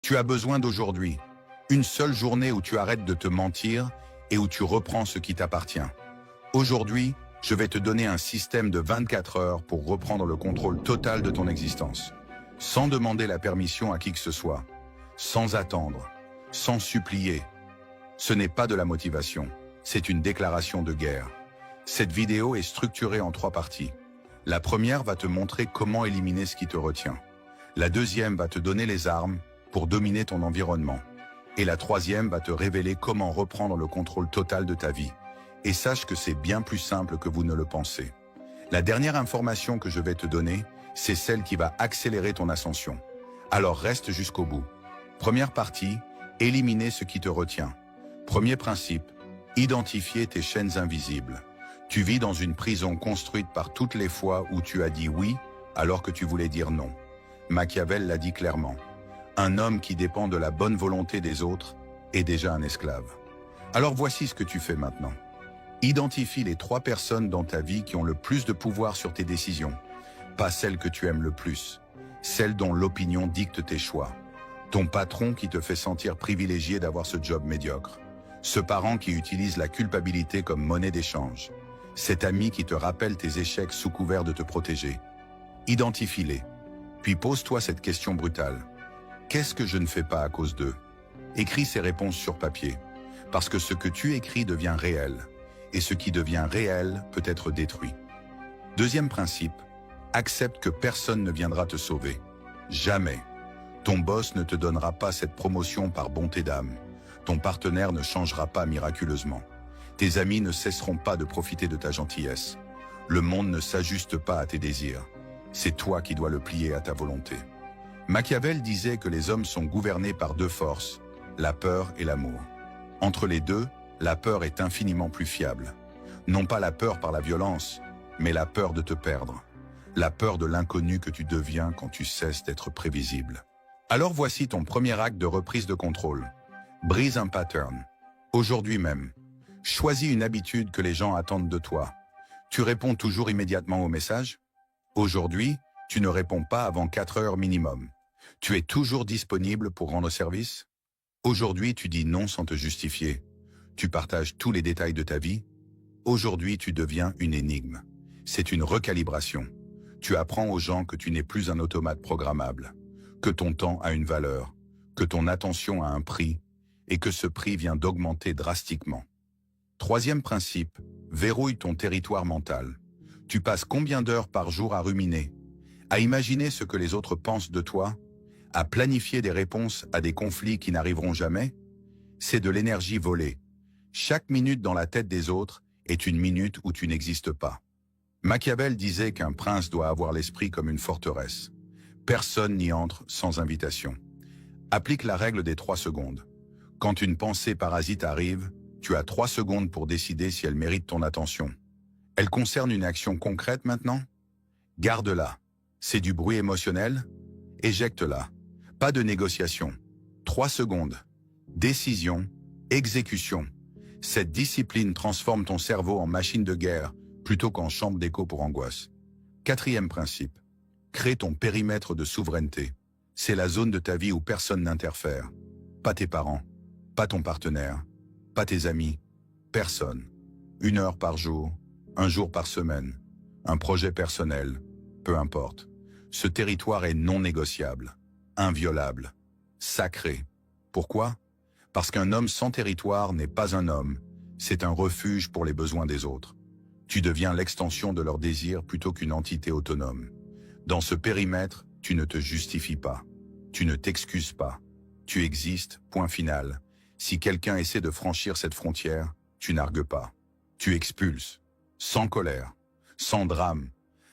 Tu as besoin d'aujourd'hui. Une seule journée où tu arrêtes de te mentir et où tu reprends ce qui t'appartient. Aujourd'hui, je vais te donner un système de 24 heures pour reprendre le contrôle total de ton existence. Sans demander la permission à qui que ce soit. Sans attendre. Sans supplier. Ce n'est pas de la motivation. C'est une déclaration de guerre. Cette vidéo est structurée en 3 parties. La première va te montrer comment éliminer ce qui te retient. La deuxième va te donner les armes pour dominer ton environnement. Et la troisième va te révéler comment reprendre le contrôle total de ta vie. Et sache que c'est bien plus simple que vous ne le pensez. La dernière information que je vais te donner, c'est celle qui va accélérer ton ascension. Alors reste jusqu'au bout. Première partie, éliminer ce qui te retient. Premier principe, identifier tes chaînes invisibles. Tu vis dans une prison construite par toutes les fois où tu as dit oui alors que tu voulais dire non. Machiavel l'a dit clairement. Un homme qui dépend de la bonne volonté des autres est déjà un esclave. Alors voici ce que tu fais maintenant. Identifie les 3 personnes dans ta vie qui ont le plus de pouvoir sur tes décisions. Pas celles que tu aimes le plus, celles dont l'opinion dicte tes choix. Ton patron qui te fait sentir privilégié d'avoir ce job médiocre. Ce parent qui utilise la culpabilité comme monnaie d'échange. Cet ami qui te rappelle tes échecs sous couvert de te protéger. Identifie-les. Puis pose-toi cette question brutale. Qu'est-ce que je ne fais pas à cause d'eux? Écris ces réponses sur papier. Parce que ce que tu écris devient réel. Et ce qui devient réel peut être détruit. Deuxième principe, accepte que personne ne viendra te sauver. Jamais. Ton boss ne te donnera pas cette promotion par bonté d'âme. Ton partenaire ne changera pas miraculeusement. Tes amis ne cesseront pas de profiter de ta gentillesse. Le monde ne s'ajuste pas à tes désirs. C'est toi qui dois le plier à ta volonté. Machiavel disait que les hommes sont gouvernés par 2 forces, la peur et l'amour. Entre les deux, la peur est infiniment plus fiable. Non pas la peur par la violence, mais la peur de te perdre. La peur de l'inconnu que tu deviens quand tu cesses d'être prévisible. Alors voici ton premier acte de reprise de contrôle. Brise un pattern. Aujourd'hui même. Choisis une habitude que les gens attendent de toi. Tu réponds toujours immédiatement aux messages? Aujourd'hui, tu ne réponds pas avant 4 heures minimum. Tu es toujours disponible pour rendre service? Aujourd'hui, tu dis non sans te justifier. Tu partages tous les détails de ta vie? Aujourd'hui, tu deviens une énigme. C'est une recalibration. Tu apprends aux gens que tu n'es plus un automate programmable, que ton temps a une valeur, que ton attention a un prix, et que ce prix vient d'augmenter drastiquement. Troisième principe, verrouille ton territoire mental. Tu passes combien d'heures par jour à ruminer, à imaginer ce que les autres pensent de toi, à planifier des réponses à des conflits qui n'arriveront jamais? C'est de l'énergie volée. Chaque minute dans la tête des autres est une minute où tu n'existes pas. Machiavel disait qu'un prince doit avoir l'esprit comme une forteresse. Personne n'y entre sans invitation. Applique la règle des 3 secondes. Quand une pensée parasite arrive, tu as 3 secondes pour décider si elle mérite ton attention. Elle concerne une action concrète maintenant? Garde-la. C'est du bruit émotionnel? Éjecte-la. Pas de négociation. 3 secondes. Décision, exécution. Cette discipline transforme ton cerveau en machine de guerre plutôt qu'en chambre d'écho pour angoisse. Quatrième principe. Crée ton périmètre de souveraineté. C'est la zone de ta vie où personne n'interfère. Pas tes parents, pas ton partenaire, pas tes amis, personne. 1 heure par jour, 1 jour par semaine, un projet personnel, peu importe. Ce territoire est non négociable, inviolable, sacré. Pourquoi? Parce qu'un homme sans territoire n'est pas un homme, c'est un refuge pour les besoins des autres. Tu deviens l'extension de leurs désirs plutôt qu'une entité autonome. Dans ce périmètre, tu ne te justifies pas, tu ne t'excuses pas, tu existes, point final. Si quelqu'un essaie de franchir cette frontière, tu n'argues pas. Tu expulses, sans colère, sans drame,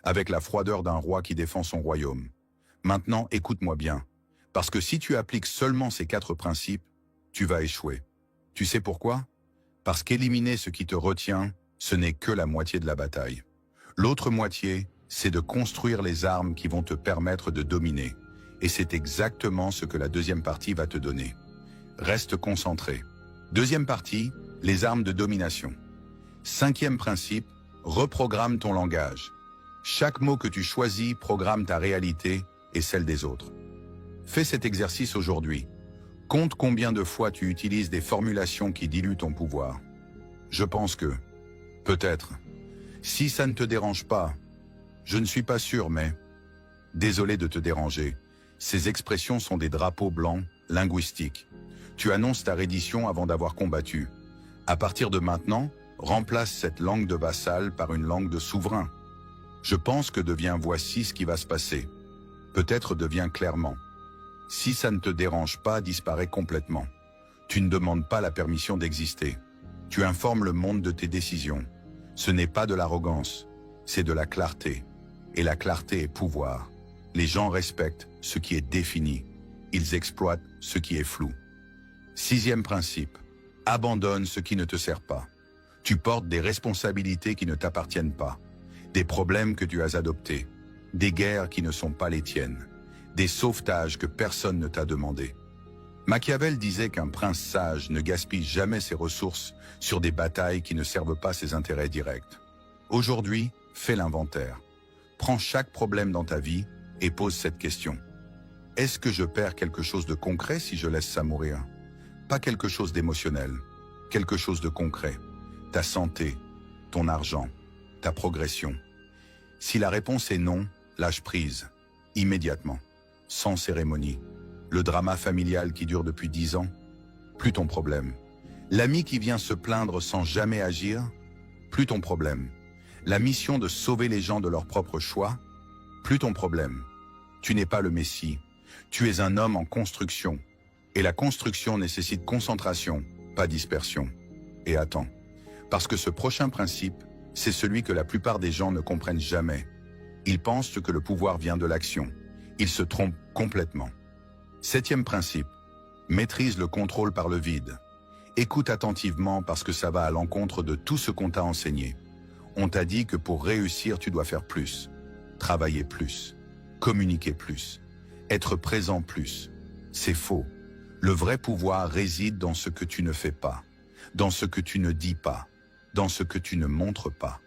avec la froideur d'un roi qui défend son royaume. Maintenant, écoute-moi bien, parce que si tu appliques seulement ces 4 principes, tu vas échouer. Tu sais pourquoi? Parce qu'éliminer ce qui te retient, ce n'est que la moitié de la bataille. L'autre moitié, c'est de construire les armes qui vont te permettre de dominer. Et c'est exactement ce que la deuxième partie va te donner. Reste concentré. Deuxième partie, les armes de domination. 5e principe, reprogramme ton langage. Chaque mot que tu choisis programme ta réalité et celle des autres. Fais cet exercice aujourd'hui. Compte combien de fois tu utilises des formulations qui diluent ton pouvoir. Je pense que, peut-être, si ça ne te dérange pas, je ne suis pas sûr, mais, désolé de te déranger, ces expressions sont des drapeaux blancs, linguistiques. Tu annonces ta reddition avant d'avoir combattu. À partir de maintenant, remplace cette langue de vassal par une langue de souverain. Je pense que devient voici ce qui va se passer. Peut-être devient clairement. Si ça ne te dérange pas, disparaît complètement. Tu ne demandes pas la permission d'exister. Tu informes le monde de tes décisions. Ce n'est pas de l'arrogance, c'est de la clarté. Et la clarté est pouvoir. Les gens respectent ce qui est défini. Ils exploitent ce qui est flou. 6e principe. Abandonne ce qui ne te sert pas. Tu portes des responsabilités qui ne t'appartiennent pas. Des problèmes que tu as adoptés. Des guerres qui ne sont pas les tiennes. Des sauvetages que personne ne t'a demandé. Machiavel disait qu'un prince sage ne gaspille jamais ses ressources sur des batailles qui ne servent pas ses intérêts directs. Aujourd'hui, fais l'inventaire. Prends chaque problème dans ta vie et pose cette question. Est-ce que je perds quelque chose de concret si je laisse ça mourir? Pas quelque chose d'émotionnel, quelque chose de concret. Ta santé, ton argent, ta progression. Si la réponse est non, lâche prise, immédiatement. Sans cérémonie. Le drama familial qui dure depuis 10 ans, plus ton problème. L'ami qui vient se plaindre sans jamais agir, plus ton problème. La mission de sauver les gens de leur propre choix, plus ton problème. Tu n'es pas le Messie, tu es un homme en construction. Et la construction nécessite concentration, pas dispersion. Et attends, parce que ce prochain principe, c'est celui que la plupart des gens ne comprennent jamais. Ils pensent que le pouvoir vient de l'action. Ils se trompent complètement. 7e principe. Maîtrise le contrôle par le vide. Écoute attentivement parce que ça va à l'encontre de tout ce qu'on t'a enseigné. On t'a dit que pour réussir, tu dois faire plus. Travailler plus. Communiquer plus. Être présent plus. C'est faux. Le vrai pouvoir réside dans ce que tu ne fais pas. Dans ce que tu ne dis pas. Dans ce que tu ne montres pas.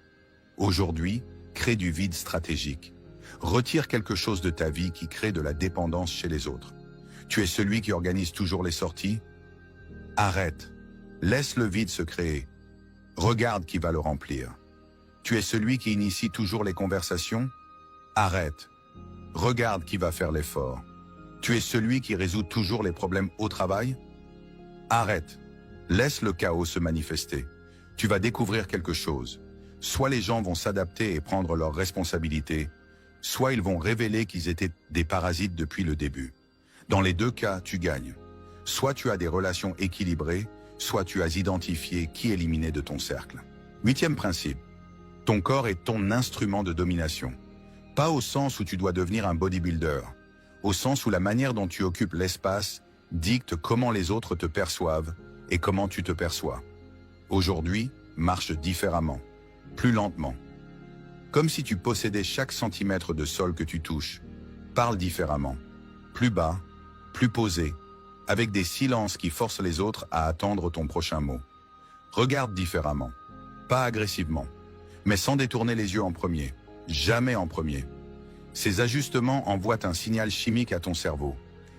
Aujourd'hui, crée du vide stratégique. Retire quelque chose de ta vie qui crée de la dépendance chez les autres. Tu es celui qui organise toujours les sorties? Arrête. Laisse le vide se créer. Regarde qui va le remplir. Tu es celui qui initie toujours les conversations? Arrête. Regarde qui va faire l'effort. Tu es celui qui résout toujours les problèmes au travail? Arrête. Laisse le chaos se manifester. Tu vas découvrir quelque chose. Soit les gens vont s'adapter et prendre leurs responsabilités, soit ils vont révéler qu'ils étaient des parasites depuis le début. Dans les deux cas, tu gagnes. Soit tu as des relations équilibrées, soit tu as identifié qui éliminer de ton cercle. 8e principe. Ton corps est ton instrument de domination. Pas au sens où tu dois devenir un bodybuilder. Au sens où la manière dont tu occupes l'espace dicte comment les autres te perçoivent et comment tu te perçois. Aujourd'hui, marche différemment, plus lentement. Comme si tu possédais chaque centimètre de sol que tu touches. Parle différemment, plus bas, plus posé, avec des silences qui forcent les autres à attendre ton prochain mot. Regarde différemment, pas agressivement, mais sans détourner les yeux en premier, jamais en premier. Ces ajustements envoient un signal chimique à ton cerveau.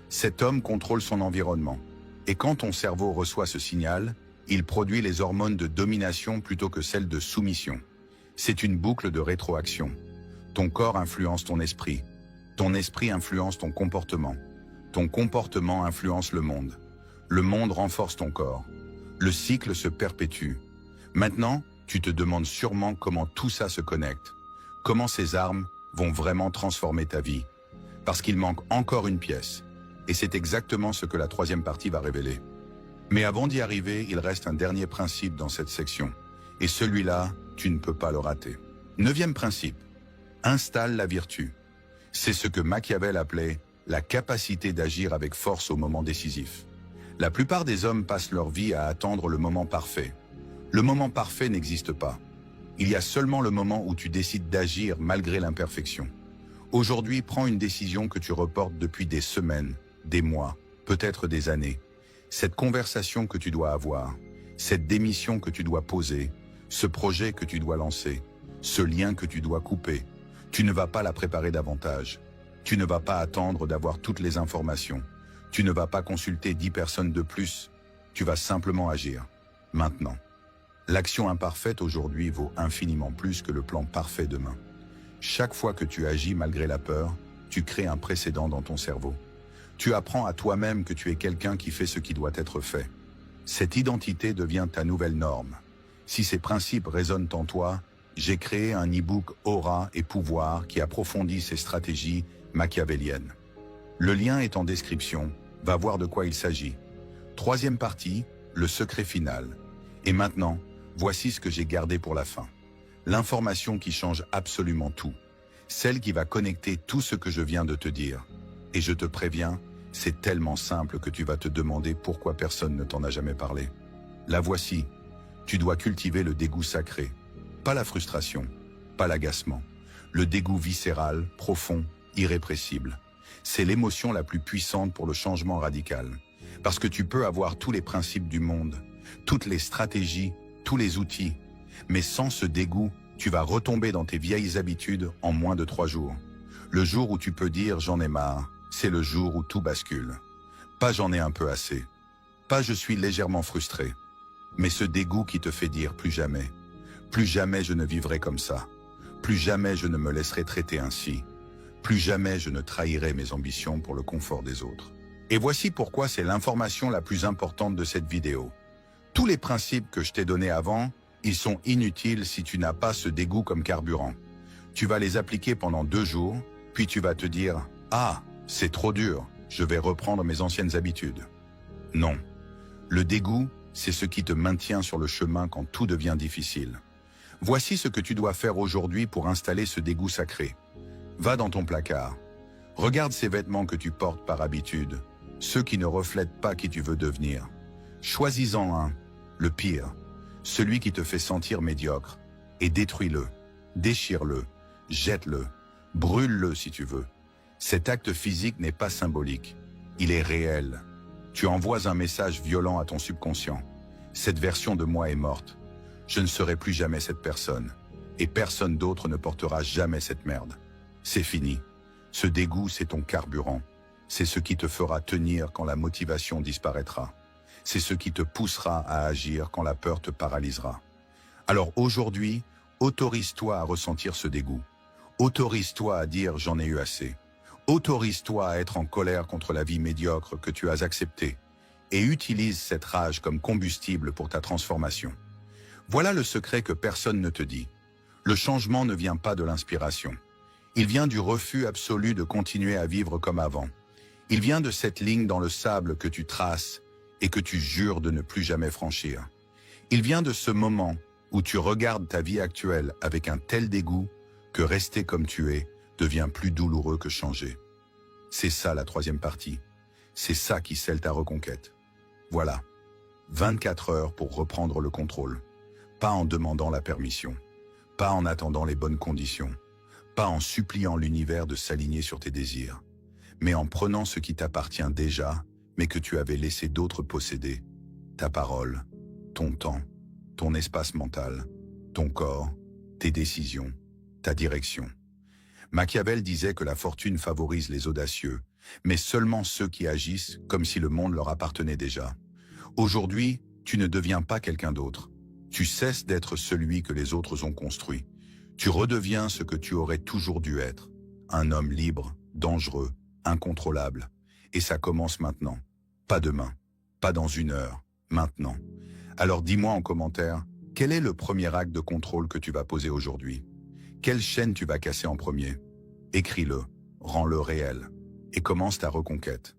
Cet homme contrôle son environnement. Et quand ton cerveau reçoit ce signal, il produit les hormones de domination plutôt que celles de soumission. C'est une boucle de rétroaction. Ton corps influence ton esprit influence ton comportement influence le monde renforce ton corps. Le cycle se perpétue. Maintenant, tu te demandes sûrement comment tout ça se connecte, comment ces armes vont vraiment transformer ta vie. Parce qu'il manque encore une pièce. Et c'est exactement ce que la 3e partie va révéler. Mais avant d'y arriver, il reste un dernier principe dans cette section. Et celui-là, tu ne peux pas le rater. 9e principe. Installe la vertu. C'est ce que Machiavel appelait la capacité d'agir avec force au moment décisif. La plupart des hommes passent leur vie à attendre le moment parfait. Le moment parfait n'existe pas. Il y a seulement le moment où tu décides d'agir malgré l'imperfection. Aujourd'hui, prends une décision que tu reportes depuis des semaines, des mois, peut-être des années. Cette conversation que tu dois avoir, cette démission que tu dois poser, ce projet que tu dois lancer, ce lien que tu dois couper. Tu ne vas pas la préparer davantage. Tu ne vas pas attendre d'avoir toutes les informations. Tu ne vas pas consulter 10 personnes de plus, tu vas simplement agir. Maintenant. L'action imparfaite aujourd'hui vaut infiniment plus que le plan parfait demain. Chaque fois que tu agis malgré la peur, tu crées un précédent dans ton cerveau. Tu apprends à toi-même que tu es quelqu'un qui fait ce qui doit être fait. Cette identité devient ta nouvelle norme. Si ces principes résonnent en toi, j'ai créé un e-book Aura et Pouvoir qui approfondit ces stratégies machiavéliennes. Le lien est en description, va voir de quoi il s'agit. Troisième partie, le secret final. Et maintenant, voici ce que j'ai gardé pour la fin. L'information qui change absolument tout. Celle qui va connecter tout ce que je viens de te dire. Et je te préviens, c'est tellement simple que tu vas te demander pourquoi personne ne t'en a jamais parlé. La voici. Tu dois cultiver le dégoût sacré. Pas la frustration, pas l'agacement. Le dégoût viscéral, profond, irrépressible. C'est l'émotion la plus puissante pour le changement radical. Parce que tu peux avoir tous les principes du monde, toutes les stratégies, tous les outils. Mais sans ce dégoût, tu vas retomber dans tes vieilles habitudes en moins de 3 jours. Le jour où tu peux dire « j'en ai marre », c'est le jour où tout bascule. Pas « j'en ai un peu assez », pas « je suis légèrement frustré », mais ce dégoût qui te fait dire « plus jamais je ne vivrai comme ça, plus jamais je ne me laisserai traiter ainsi, plus jamais je ne trahirai mes ambitions pour le confort des autres ». Et voici pourquoi c'est l'information la plus importante de cette vidéo. Tous les principes que je t'ai donnés avant, ils sont inutiles si tu n'as pas ce dégoût comme carburant. Tu vas les appliquer pendant 2 jours, puis tu vas te dire « Ah, c'est trop dur, je vais reprendre mes anciennes habitudes ». Non. Le dégoût, c'est ce qui te maintient sur le chemin quand tout devient difficile. Voici ce que tu dois faire aujourd'hui pour installer ce dégoût sacré. Va dans ton placard. Regarde ces vêtements que tu portes par habitude, ceux qui ne reflètent pas qui tu veux devenir. Choisis-en un, le pire, celui qui te fait sentir médiocre, et détruis-le, déchire-le, jette-le, brûle-le si tu veux. Cet acte physique n'est pas symbolique, il est réel. Tu envoies un message violent à ton subconscient. Cette version de moi est morte. Je ne serai plus jamais cette personne, et personne d'autre ne portera jamais cette merde. C'est fini. Ce dégoût, c'est ton carburant. C'est ce qui te fera tenir quand la motivation disparaîtra. C'est ce qui te poussera à agir quand la peur te paralysera. Alors aujourd'hui, autorise-toi à ressentir ce dégoût. Autorise-toi à dire « j'en ai eu assez ». Autorise-toi à être en colère contre la vie médiocre que tu as acceptée et utilise cette rage comme combustible pour ta transformation. Voilà le secret que personne ne te dit. Le changement ne vient pas de l'inspiration. Il vient du refus absolu de continuer à vivre comme avant. Il vient de cette ligne dans le sable que tu traces et que tu jures de ne plus jamais franchir. Il vient de ce moment où tu regardes ta vie actuelle avec un tel dégoût que rester comme tu es devient plus douloureux que changer. C'est ça la troisième partie. C'est ça qui scelle ta reconquête. Voilà. 24 heures pour reprendre le contrôle. Pas en demandant la permission. Pas en attendant les bonnes conditions. Pas en suppliant l'univers de s'aligner sur tes désirs. Mais en prenant ce qui t'appartient déjà, mais que tu avais laissé d'autres posséder. Ta parole, ton temps, ton espace mental, ton corps, tes décisions, ta direction. Machiavel disait que la fortune favorise les audacieux, mais seulement ceux qui agissent comme si le monde leur appartenait déjà. Aujourd'hui, tu ne deviens pas quelqu'un d'autre. Tu cesses d'être celui que les autres ont construit. Tu redeviens ce que tu aurais toujours dû être. Un homme libre, dangereux, incontrôlable. Et ça commence maintenant. Pas demain. Pas dans 1 heure. Maintenant. Alors dis-moi en commentaire, quel est le premier acte de contrôle que tu vas poser aujourd'hui? Quelle chaîne tu vas casser en premier? Écris-le, rends-le réel, et commence ta reconquête.